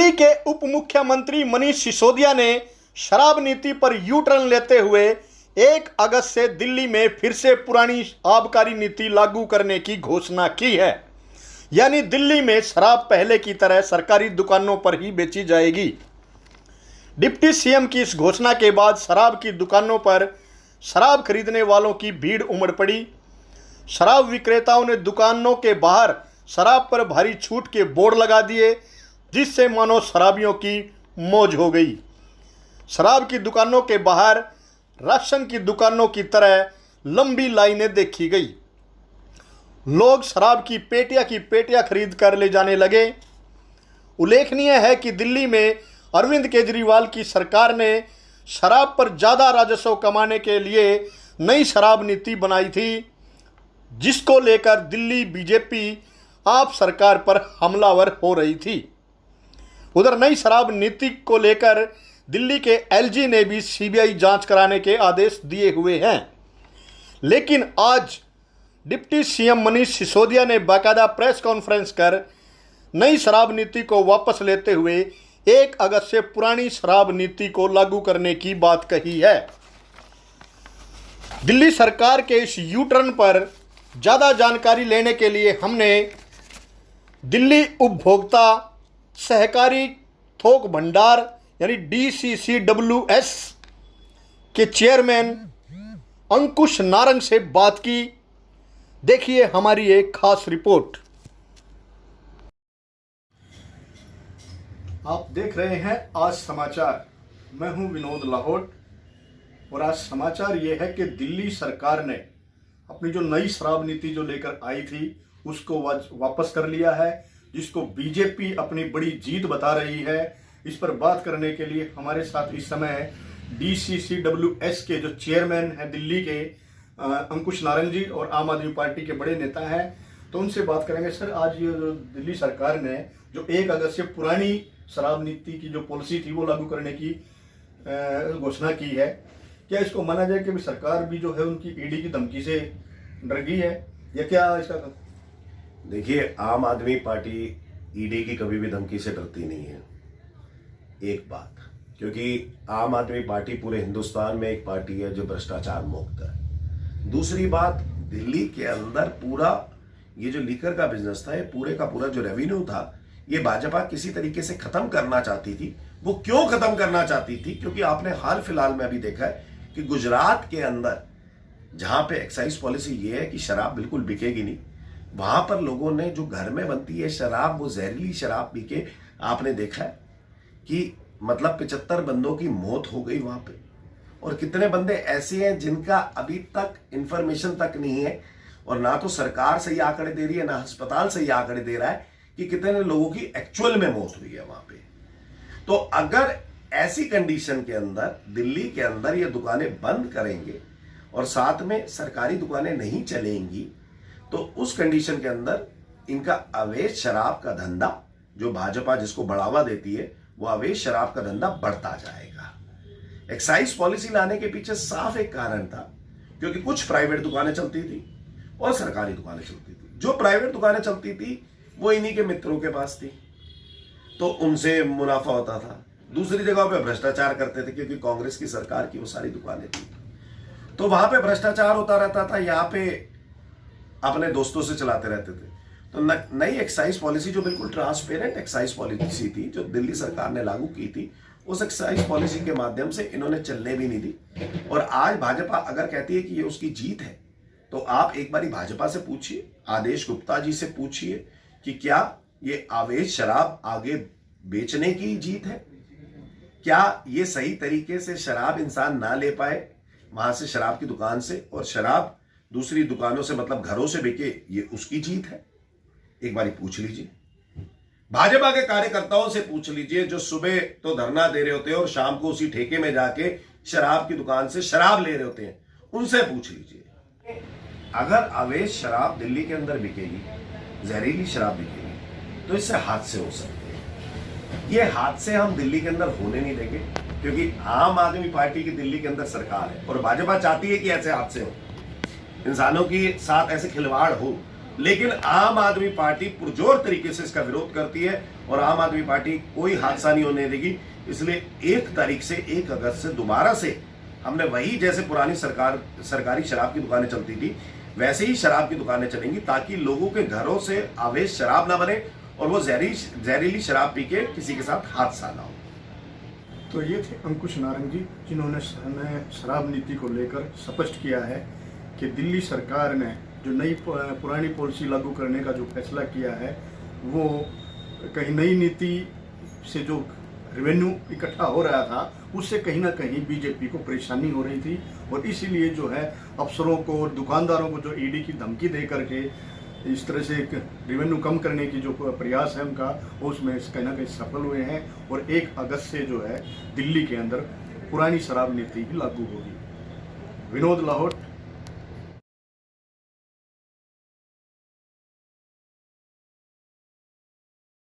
दिल्ली के उप मुख्यमंत्री मनीष सिसोदिया ने शराब नीति पर यू टर्न लेते हुए 1 अगस्त से दिल्ली में फिर से पुरानी आबकारी नीति लागू करने की घोषणा की है। यानी दिल्ली में शराब पहले की तरह सरकारी दुकानों पर ही बेची जाएगी। डिप्टी सीएम की इस घोषणा के बाद शराब की दुकानों पर शराब खरीदने वालों की भीड़ उमड़ पड़ी। शराब विक्रेताओं ने दुकानों के बाहर शराब पर भारी छूट के बोर्ड लगा दिए, जिससे मानो शराबियों की मौज हो गई। शराब की दुकानों के बाहर राशन की दुकानों की तरह लंबी लाइनें देखी गई। लोग शराब की पेटियां खरीद कर ले जाने लगे। उल्लेखनीय है कि दिल्ली में अरविंद केजरीवाल की सरकार ने शराब पर ज़्यादा राजस्व कमाने के लिए नई शराब नीति बनाई थी, जिसको लेकर दिल्ली बीजेपी आप सरकार पर हमलावर हो रही थी। उधर नई शराब नीति को लेकर दिल्ली के एलजी ने भी सीबीआई जांच कराने के आदेश दिए हुए हैं। लेकिन आज डिप्टी सीएम मनीष सिसोदिया ने बाकायदा प्रेस कॉन्फ्रेंस कर नई शराब नीति को वापस लेते हुए 1 अगस्त से पुरानी शराब नीति को लागू करने की बात कही है। दिल्ली सरकार के इस यू टर्न पर ज़्यादा जानकारी लेने के लिए हमने दिल्ली उपभोक्ता सहकारी थोक भंडार यानी DCCWS के चेयरमैन अंकुश नारंग से बात की। देखिए हमारी एक खास रिपोर्ट। आप देख रहे हैं आज समाचार। मैं हूं विनोद लाहौट और आज समाचार ये है कि दिल्ली सरकार ने अपनी जो नई शराब नीति जो लेकर आई थी उसको वापस कर लिया है, जिसको बीजेपी अपनी बड़ी जीत बता रही है। इस पर बात करने के लिए हमारे साथ इस समय DCCWS के जो चेयरमैन हैं दिल्ली के अंकुश नारंग जी और आम आदमी पार्टी के बड़े नेता हैं, तो उनसे बात करेंगे। सर, आज ये जो दिल्ली सरकार ने जो 1 अगस्त से पुरानी शराब नीति की जो पॉलिसी थी वो लागू करने की घोषणा की है, क्या इसको माना जाए कि सरकार भी जो है उनकी ईडी की धमकी से डर गई है या क्या इसका? देखिए, आम आदमी पार्टी ईडी की कभी भी धमकी से डरती नहीं है। एक बात, क्योंकि आम आदमी पार्टी पूरे हिंदुस्तान में एक पार्टी है जो भ्रष्टाचार मुक्त है। दूसरी बात, दिल्ली के अंदर पूरा ये जो लीकर का बिजनेस था, ये पूरे का पूरा जो रेवेन्यू था, ये भाजपा किसी तरीके से खत्म करना चाहती थी। वो क्यों खत्म करना चाहती थी? क्योंकि आपने हाल फिलहाल में अभी देखा है कि गुजरात के अंदर जहां पे एक्साइज पॉलिसी ये है कि शराब बिल्कुल बिकेगी नहीं, वहां पर लोगों ने जो घर में बनती है शराब, वो जहरीली शराब पी के आपने देखा है कि मतलब 75 बंदों की मौत हो गई वहां पे। और कितने बंदे ऐसे हैं जिनका अभी तक इंफॉर्मेशन तक नहीं है, और ना तो सरकार सही आंकड़े दे रही है, ना अस्पताल सही आंकड़े दे रहा है कि कितने लोगों की एक्चुअल में मौत हुई है वहां पे। तो अगर ऐसी कंडीशन के अंदर दिल्ली के अंदर ये दुकानें बंद करेंगे और साथ में सरकारी दुकानें नहीं चलेंगी, तो उस कंडीशन के अंदर इनका अवैध शराब का धंधा, जो भाजपा जिसको बढ़ावा देती है, वो अवैध शराब का धंधा बढ़ता जाएगा। एक्साइज पॉलिसी लाने के पीछे साफ एक कारण था, क्योंकि कुछ प्राइवेट दुकानें चलती थी और सरकारी दुकानें चलती थी। जो प्राइवेट दुकानें चलती थी वो इन्हीं के मित्रों के पास थी, तो उनसे मुनाफा होता था। दूसरी जगह पे भ्रष्टाचार करते थे, क्योंकि कांग्रेस की सरकार की वो सारी दुकानें थी, तो वहां पे भ्रष्टाचार होता रहता था। यहाँ पे अपने दोस्तों से चलाते रहते थे। तो नई एक्साइज पॉलिसी जो बिल्कुल ट्रांसपेरेंट एक्साइज पॉलिसी थी, जो दिल्ली सरकार ने लागू की थी, उस एक्साइज पॉलिसी के माध्यम से इन्होंने चलने भी नहीं दी। और आज भाजपा अगर कहती है कि ये उसकी जीत है, तो आप एक बारी भाजपा से पूछिए, आदेश गुप्ता जी से पूछिए कि क्या ये अवैध शराब आगे बेचने की जीत है? क्या ये सही तरीके से शराब इंसान ना ले पाए वहां से, शराब की दुकान से, और शराब दूसरी दुकानों से मतलब घरों से बिके, ये उसकी जीत है? एक बारी पूछ लीजिए, भाजपा के कार्यकर्ताओं से पूछ लीजिए, जो सुबह तो धरना दे रहे होते हैं और शाम को उसी ठेके में जाके शराब की दुकान से शराब ले रहे होते हैं, उनसे पूछ लीजिए। अगर अवैध शराब दिल्ली के अंदर बिकेगी, जहरीली शराब बिकेगी, तो इससे हादसे हो सकते हैं। ये हादसे हम दिल्ली के अंदर होने नहीं देंगे, क्योंकि आम आदमी पार्टी की दिल्ली के अंदर सरकार है और भाजपा चाहती है कि ऐसे हादसे हो, इंसानों के साथ ऐसे खिलवाड़ हो। लेकिन आम आदमी पार्टी पुरजोर तरीके से इसका विरोध करती है और आम आदमी पार्टी कोई हादसा नहीं होने देगी। इसलिए 1 तारीख से 1 अगस्त से दोबारा से हमने वही, जैसे पुरानी सरकारी शराब की दुकानें चलती थी वैसे ही शराब की दुकानें चलेंगी, ताकि लोगों के घरों से अवैध शराब ना बने और वो जहरीली शराब पी के किसी के साथ हादसा ना हो। तो ये थे अंकुश नारंग जी, जिन्होंने शराब नीति को लेकर स्पष्ट किया है कि दिल्ली सरकार ने जो नई पुरानी पॉलिसी लागू करने का जो फैसला किया है, वो कहीं नई नीति से जो रेवेन्यू इकट्ठा हो रहा था उससे कहीं ना कहीं बीजेपी को परेशानी हो रही थी, और इसीलिए जो है अफसरों को और दुकानदारों को जो ईडी की धमकी दे करके इस तरह से एक रेवेन्यू कम करने की जो प्रयास है उनका, वो उसमें कहीं ना कहीं सफल हुए हैं। और 1 अगस्त से जो है दिल्ली के अंदर पुरानी शराब नीति ही लागू होगी। विनोद लाहौट,